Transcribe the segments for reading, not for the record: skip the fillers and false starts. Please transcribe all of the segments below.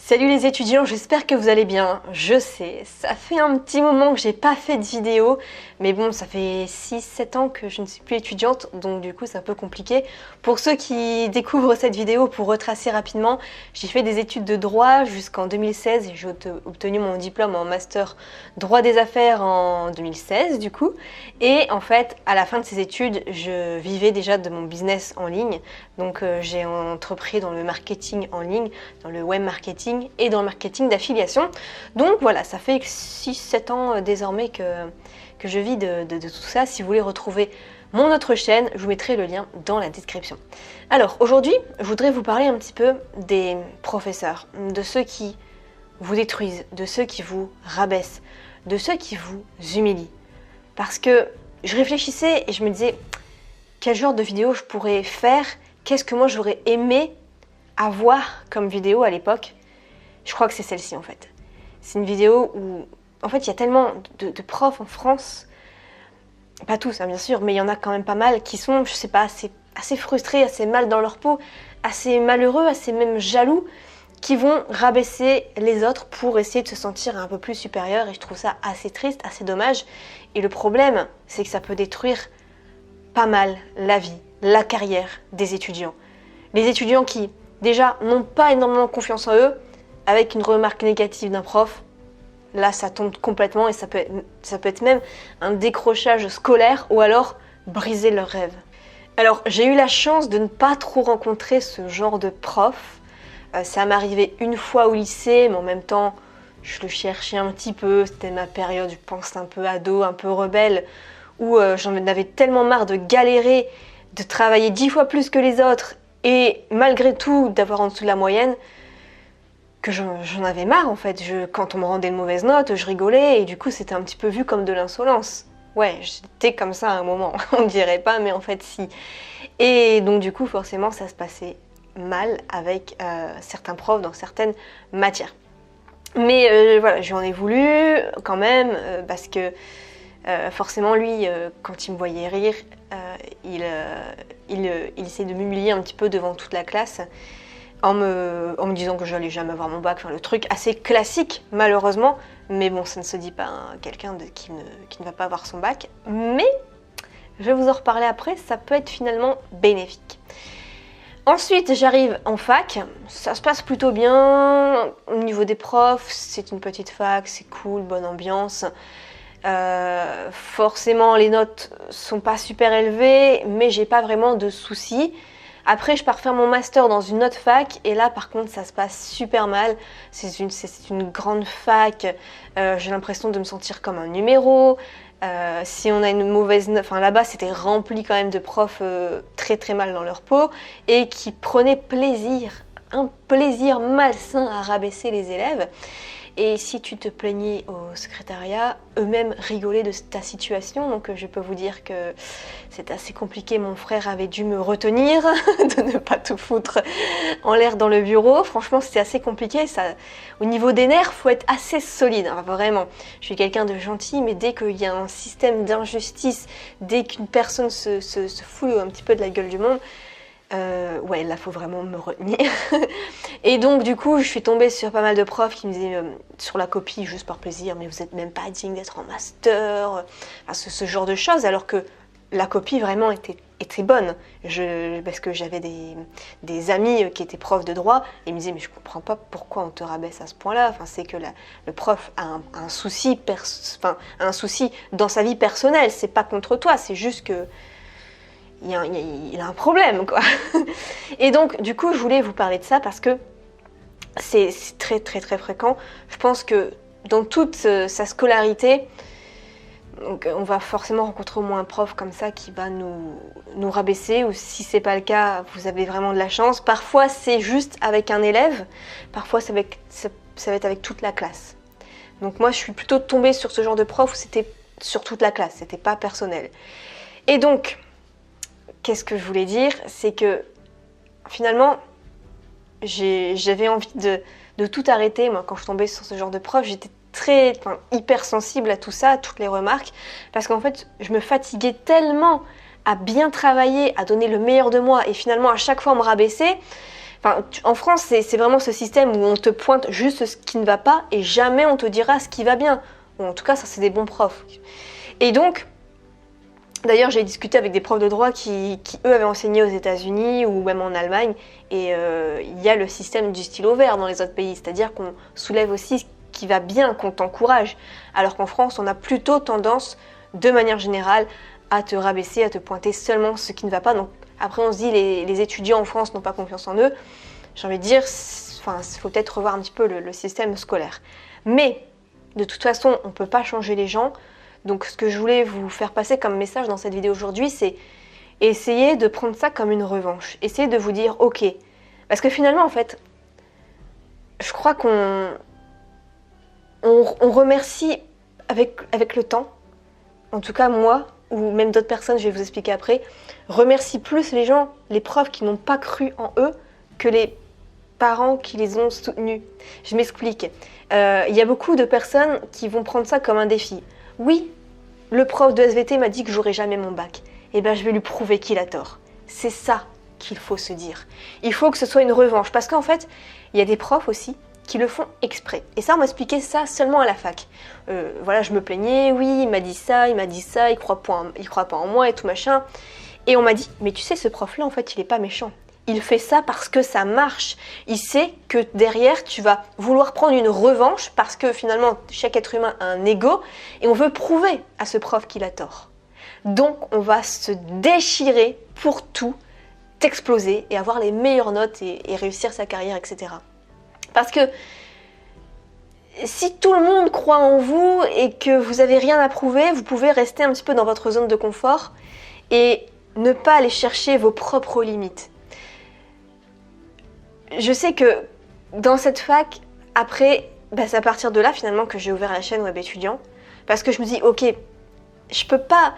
Salut les étudiants, j'espère que vous allez bien. Je sais, ça fait un petit moment que j'ai pas fait de vidéo, mais bon, ça fait 6-7 ans que je ne suis plus étudiante, donc du coup c'est un peu compliqué. Pour ceux qui découvrent cette vidéo, pour retracer rapidement, j'ai fait des études de droit jusqu'en 2016 et j'ai obtenu mon diplôme en master droit des affaires en 2016 du coup. Et en fait, à la fin de ces études, je vivais déjà de mon business en ligne, donc j'ai entrepris dans le marketing en ligne, dans le web marketing et dans le marketing d'affiliation. Donc voilà, ça fait 6-7 ans désormais que je vis de tout ça. Si vous voulez retrouver mon autre chaîne, je vous mettrai le lien dans la description. Alors aujourd'hui, je voudrais vous parler un petit peu des professeurs, de ceux qui vous détruisent, de ceux qui vous rabaissent, de ceux qui vous humilient. Parce que je réfléchissais et je me disais, quel genre de vidéo je pourrais faire? Qu'est-ce que moi j'aurais aimé avoir comme vidéo à l'époque? Je crois que c'est celle-ci en fait. C'est une vidéo où, en fait, il y a tellement de profs en France, pas tous hein, bien sûr, mais il y en a quand même pas mal qui sont, je sais pas, assez frustrés, assez mal dans leur peau, assez malheureux, assez même jaloux, qui vont rabaisser les autres pour essayer de se sentir un peu plus supérieur. Et je trouve ça assez triste, assez dommage. Et le problème, c'est que ça peut détruire pas mal la vie, la carrière des étudiants. Les étudiants qui, déjà, n'ont pas énormément confiance en eux, avec une remarque négative d'un prof, là ça tombe complètement et ça peut être même un décrochage scolaire ou alors briser leurs rêves. Alors j'ai eu la chance de ne pas trop rencontrer ce genre de prof. Ça m'est arrivé une fois au lycée, mais en même temps je le cherchais un petit peu. C'était ma période, je pense, un peu ado, un peu rebelle, où j'en avais tellement marre de galérer, de travailler 10 fois plus que les autres et malgré tout d'avoir en dessous de la moyenne, que j'en avais marre en fait. Quand on me rendait une mauvaise note, je rigolais et du coup c'était un petit peu vu comme de l'insolence. Ouais, j'étais comme ça à un moment, on dirait pas, mais en fait si. Et donc du coup forcément ça se passait mal avec certains profs dans certaines matières. Mais voilà, je lui en ai voulu quand même parce que forcément lui, quand il me voyait rire, il essayait de m'humilier un petit peu devant toute la classe. En me disant que j'allais jamais avoir mon bac, enfin le truc assez classique malheureusement, mais bon ça ne se dit pas à quelqu'un qui ne va pas avoir son bac, mais je vais vous en reparler après, ça peut être finalement bénéfique. Ensuite j'arrive en fac, ça se passe plutôt bien, au niveau des profs, c'est une petite fac, c'est cool, bonne ambiance. Forcément les notes sont pas super élevées, mais j'ai pas vraiment de soucis. Après, je pars faire mon master dans une autre fac et là, par contre, ça se passe super mal. C'est une grande fac. J'ai l'impression de me sentir comme un numéro. Si on a une mauvaise note, enfin là-bas, c'était rempli quand même de profs très très mal dans leur peau et qui prenaient plaisir, un plaisir malsain à rabaisser les élèves. Et si tu te plaignais au secrétariat, eux-mêmes rigolaient de ta situation. Donc je peux vous dire que c'est assez compliqué. Mon frère avait dû me retenir de ne pas tout foutre en l'air dans le bureau. Franchement, c'était assez compliqué. Au niveau des nerfs, il faut être assez solide, hein, vraiment. Je suis quelqu'un de gentil, mais dès qu'il y a un système d'injustice, dès qu'une personne se fout un petit peu de la gueule du monde, ouais, là faut vraiment me retenir. Et donc du coup je suis tombée sur pas mal de profs qui me disaient sur la copie juste par plaisir, mais vous êtes même pas digne d'être en master, enfin, ce genre de choses, alors que la copie vraiment était bonne. Parce que j'avais des amis qui étaient profs de droit et ils me disaient mais je comprends pas pourquoi on te rabaisse à ce point là, enfin, c'est que le prof a un souci un souci dans sa vie personnelle, c'est pas contre toi, c'est juste que il a un problème quoi. Et donc du coup je voulais vous parler de ça parce que c'est très très très fréquent. Je pense que dans toute sa scolarité, donc, on va forcément rencontrer au moins un prof comme ça qui va nous rabaisser, ou si c'est pas le cas, vous avez vraiment de la chance. Parfois c'est juste avec un élève, parfois ça va être avec toute la classe. Donc moi je suis plutôt tombée sur ce genre de prof où c'était sur toute la classe, c'était pas personnel. Et donc qu'est-ce que je voulais dire? C'est que finalement, j'avais envie de tout arrêter. Moi, quand je tombais sur ce genre de prof, j'étais hyper sensible à tout ça, à toutes les remarques, parce qu'en fait, je me fatiguais tellement à bien travailler, à donner le meilleur de moi, et finalement, à chaque fois, on me rabaissait, En France, c'est vraiment ce système où on te pointe juste ce qui ne va pas et jamais on te dira ce qui va bien. Ou en tout cas, ça c'est des bons profs. Et donc, d'ailleurs, j'ai discuté avec des profs de droit qui eux, avaient enseigné aux États-Unis ou même en Allemagne. Et il y a le système du stylo vert dans les autres pays. C'est-à-dire qu'on soulève aussi ce qui va bien, qu'on t'encourage. Alors qu'en France, on a plutôt tendance, de manière générale, à te rabaisser, à te pointer seulement ce qui ne va pas. Donc après, on se dit les étudiants en France n'ont pas confiance en eux. J'ai envie de dire, il faut peut-être revoir un petit peu le système scolaire. Mais de toute façon, on ne peut pas changer les gens. Donc ce que je voulais vous faire passer comme message dans cette vidéo aujourd'hui, c'est essayer de prendre ça comme une revanche. Essayez de vous dire, ok. Parce que finalement, en fait, je crois qu'on remercie avec le temps. En tout cas, moi, ou même d'autres personnes, je vais vous expliquer après, remercie plus les gens, les profs qui n'ont pas cru en eux, que les parents qui les ont soutenus. Je m'explique. Il y a beaucoup de personnes qui vont prendre ça comme un défi. Oui, le prof de SVT m'a dit que j'aurais jamais mon bac. Eh bien, je vais lui prouver qu'il a tort. C'est ça qu'il faut se dire. Il faut que ce soit une revanche. Parce qu'en fait, il y a des profs aussi qui le font exprès. Et ça, on m'expliquait ça seulement à la fac. Voilà, je me plaignais, oui, il m'a dit ça, il croit pas en moi et tout machin. Et on m'a dit, mais tu sais, ce prof-là, en fait, il est pas méchant. Il fait ça parce que ça marche. Il sait que derrière, tu vas vouloir prendre une revanche parce que finalement, chaque être humain a un ego et on veut prouver à ce prof qu'il a tort. Donc, on va se déchirer pour tout, t'exploser et avoir les meilleures notes et réussir sa carrière, etc. Parce que si tout le monde croit en vous et que vous n'avez rien à prouver, vous pouvez rester un petit peu dans votre zone de confort et ne pas aller chercher vos propres limites. Je sais que dans cette fac, après, c'est à partir de là finalement que j'ai ouvert la chaîne Web Étudiant. Parce que je me dis, ok, je peux pas,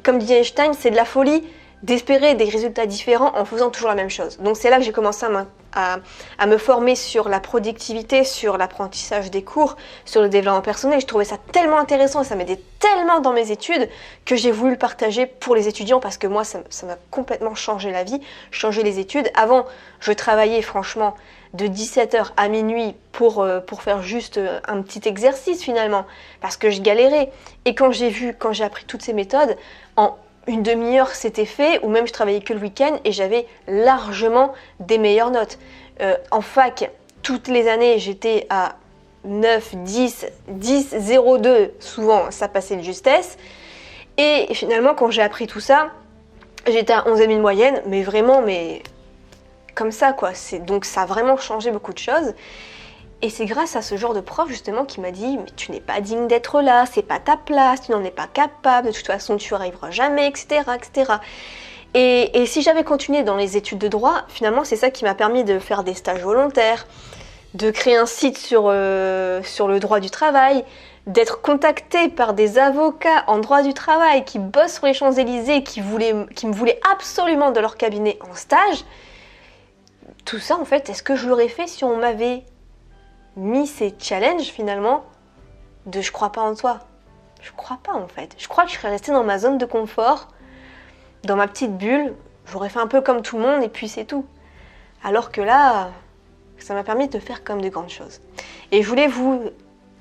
comme dit Einstein, c'est de la folie d'espérer des résultats différents en faisant toujours la même chose. Donc c'est là que j'ai commencé à me former sur la productivité, sur l'apprentissage des cours, sur le développement personnel. Je trouvais ça tellement intéressant et ça m'aidait tellement dans mes études que j'ai voulu le partager pour les étudiants parce que moi, ça m'a complètement changé la vie, changé les études. Avant, je travaillais franchement de 17h à minuit pour faire juste un petit exercice finalement parce que je galérais. Et quand j'ai appris toutes ces méthodes, en une demi-heure c'était fait, ou même je travaillais que le week-end et j'avais largement des meilleures notes. En fac, toutes les années, j'étais à 9, 10, 10, 0, 2, souvent ça passait de justesse. Et finalement, quand j'ai appris tout ça, j'étais à 11e de moyenne, mais vraiment, comme ça quoi. Donc ça a vraiment changé beaucoup de choses. Et c'est grâce à ce genre de prof justement qui m'a dit mais tu n'es pas digne d'être là, c'est pas ta place, tu n'en es pas capable, de toute façon tu n'y arriveras jamais, etc. etc. Et si j'avais continué dans les études de droit, finalement c'est ça qui m'a permis de faire des stages volontaires, de créer un site sur le droit du travail, d'être contactée par des avocats en droit du travail qui bossent sur les Champs-Élysées, qui me voulaient absolument de leur cabinet en stage. Tout ça en fait, est-ce que je l'aurais fait si on m'avait mis ces challenges finalement de je crois pas en toi? Je crois pas en fait. Je crois que je serais restée dans ma zone de confort, dans ma petite bulle, j'aurais fait un peu comme tout le monde et puis c'est tout. Alors que là, ça m'a permis de faire comme de grandes choses. Et je voulais vous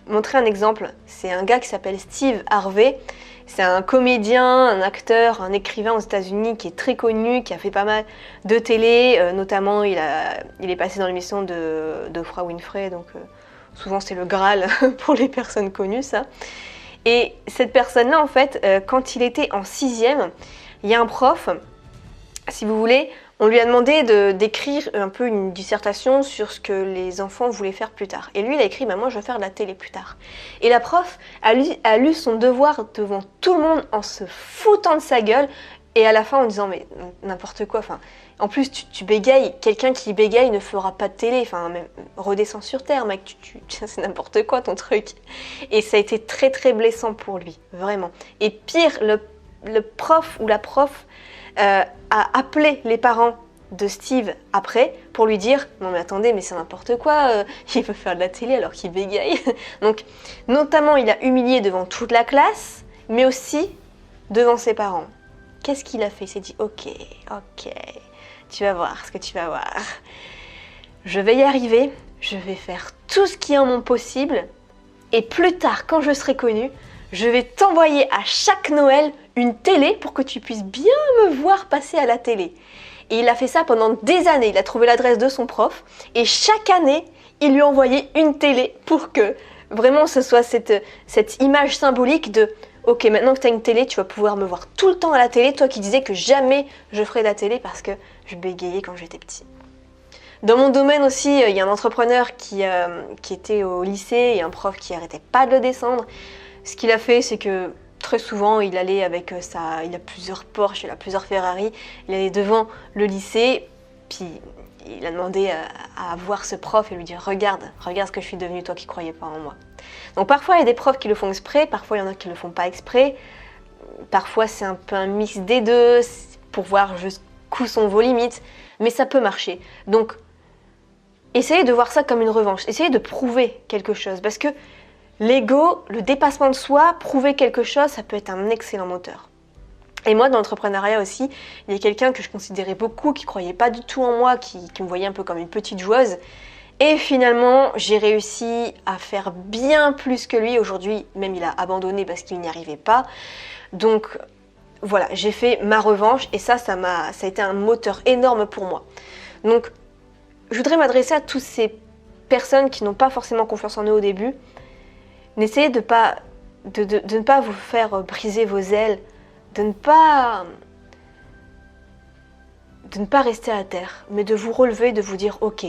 montrer un exemple. C'est un gars qui s'appelle Steve Harvey. C'est un comédien, un acteur, un écrivain aux États-Unis qui est très connu, qui a fait pas mal de télé, notamment il est passé dans l'émission d'Oprah Winfrey, donc souvent c'est le Graal pour les personnes connues ça. Et cette personne-là en fait, quand il était en 6e, il y a un prof, si vous voulez, on lui a demandé d'écrire un peu une dissertation sur ce que les enfants voulaient faire plus tard. Et lui, il a écrit moi je veux faire de la télé plus tard. Et la prof a lu son devoir devant tout le monde en se foutant de sa gueule et à la fin en disant mais n'importe quoi. Enfin, en plus, tu bégayes. Quelqu'un qui bégaye ne fera pas de télé. Enfin, même redescends sur terre, mec. C'est n'importe quoi ton truc. Et ça a été très très blessant pour lui, vraiment. Et pire, le prof ou la prof a appelé les parents de Steve après pour lui dire non mais attendez mais c'est n'importe quoi, il veut faire de la télé alors qu'il bégaye. Donc notamment il a humilié devant toute la classe mais aussi devant ses parents. Qu'est-ce qu'il a fait? Il s'est dit ok, tu vas voir ce que tu vas voir. je vais y arriver, je vais faire tout ce qui est en mon possible et plus tard, quand je serai connue, je vais t'envoyer à chaque Noël une télé pour que tu puisses bien me voir passer à la télé. Et il a fait ça pendant des années, il a trouvé l'adresse de son prof et chaque année, il lui envoyait une télé pour que vraiment ce soit cette image symbolique de « Ok, maintenant que tu as une télé, tu vas pouvoir me voir tout le temps à la télé, toi qui disais que jamais je ferais de la télé parce que je bégayais quand j'étais petit. » Dans mon domaine aussi, il y a un entrepreneur qui était au lycée et un prof qui arrêtait pas de le descendre. Ce qu'il a fait, c'est que très souvent, il allait avec il a plusieurs Porsche, il a plusieurs Ferrari, il allait devant le lycée, puis il a demandé à voir ce prof et lui dire regarde ce que je suis devenue, toi qui croyais pas en moi. Donc parfois, il y a des profs qui le font exprès, parfois il y en a qui le font pas exprès, parfois c'est un peu un mix des deux pour voir jusqu'où sont vos limites, mais ça peut marcher. Donc, essayez de voir ça comme une revanche, essayez de prouver quelque chose, parce que l'ego, le dépassement de soi, prouver quelque chose, ça peut être un excellent moteur. Et moi, dans l'entrepreneuriat aussi, il y a quelqu'un que je considérais beaucoup, qui croyait pas du tout en moi, qui me voyait un peu comme une petite joueuse. Et finalement, j'ai réussi à faire bien plus que lui. Aujourd'hui, même il a abandonné parce qu'il n'y arrivait pas. Donc voilà, j'ai fait ma revanche et ça a été un moteur énorme pour moi. Donc, je voudrais m'adresser à toutes ces personnes qui n'ont pas forcément confiance en eux au début. N'essayez de ne pas vous faire briser vos ailes, de ne pas rester à terre, mais de vous relever, de vous dire « Ok,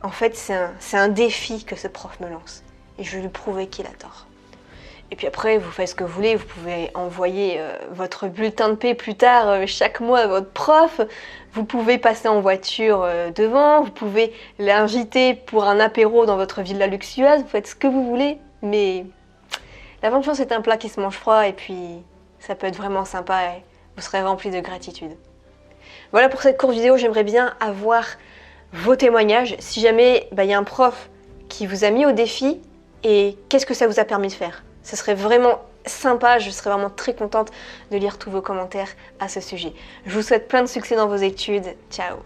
en fait, c'est un défi que ce prof me lance et je vais lui prouver qu'il a tort. » Et puis après, vous faites ce que vous voulez, vous pouvez envoyer votre bulletin de paie plus tard chaque mois à votre prof, vous pouvez passer en voiture devant, vous pouvez l'inviter pour un apéro dans votre villa luxueuse, vous faites ce que vous voulez, mais la vengeance est un plat qui se mange froid et puis ça peut être vraiment sympa et vous serez rempli de gratitude. Voilà pour cette courte vidéo, j'aimerais bien avoir vos témoignages. Si jamais il y a un prof qui vous a mis au défi et qu'est-ce que ça vous a permis de faire? Ce serait vraiment sympa, je serais vraiment très contente de lire tous vos commentaires à ce sujet. Je vous souhaite plein de succès dans vos études. Ciao!